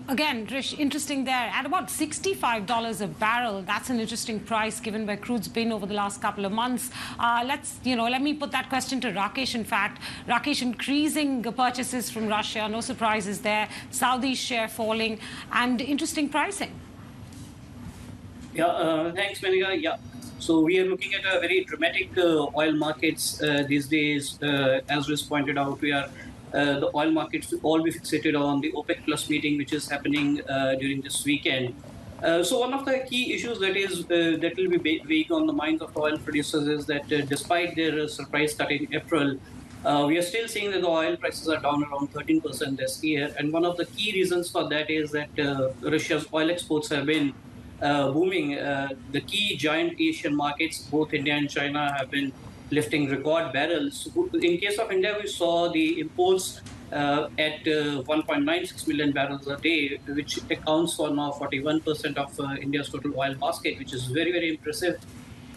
Again, Rish, interesting there. At about $65 a barrel, that's an interesting price given where crude's been over the last couple of months. Let me put that question to Rakesh. In fact, Rakesh, increasing purchases from Russia, no surprises there. Saudi's share falling, and interesting pricing. Yeah, thanks, Manika. Yeah. So we are looking at a very dramatic oil markets these days. As was pointed out, the oil markets will all be fixated on the OPEC Plus meeting, which is happening during this weekend. So one of the key issues that will be weighing on the minds of oil producers is that despite their surprise cut in April, we are still seeing that the oil prices are down around 13% this year. And one of the key reasons for that is that Russia's oil exports have been booming. The key giant Asian markets, both India and China, have been lifting record barrels. In case of India, we saw the imports at 1.96 million barrels a day, which accounts for now 41% of India's total oil basket, which is very, very impressive,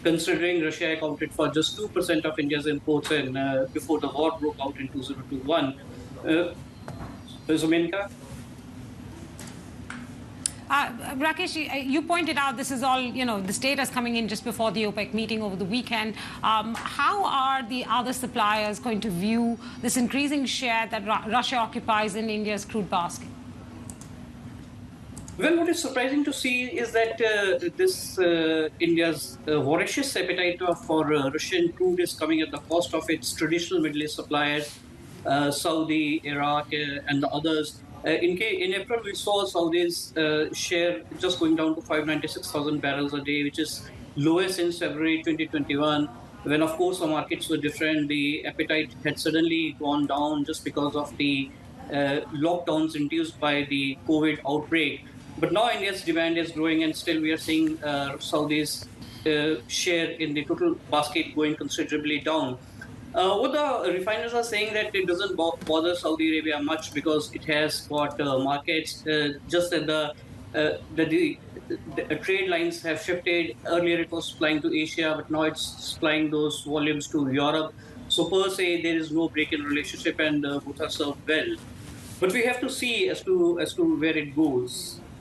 considering Russia accounted for just 2% of India's imports before the war broke out in 2021. Zuminka? Rakesh, you pointed out this is all, this data is coming in just before the OPEC meeting over the weekend. How are the other suppliers going to view this increasing share that Russia occupies in India's crude basket? Well, what is surprising to see is that India's voracious appetite for Russian crude is coming at the cost of its traditional Middle East suppliers, Saudi, Iraq, and the others. In April, we saw Saudi's share just going down to 596,000 barrels a day, which is lowest since February 2021, when, of course, the markets were different. The appetite had suddenly gone down just because of the lockdowns induced by the COVID outbreak. But now India's demand is growing, and still we are seeing Saudi's share in the total basket going considerably down. What the refiners are saying that it doesn't bother Saudi Arabia much because it has got markets, just that the trade lines have shifted. Earlier it was supplying to Asia, but now it's supplying those volumes to Europe. So per se, there is no break in relationship, and both are served well. But we have to see as to where it goes.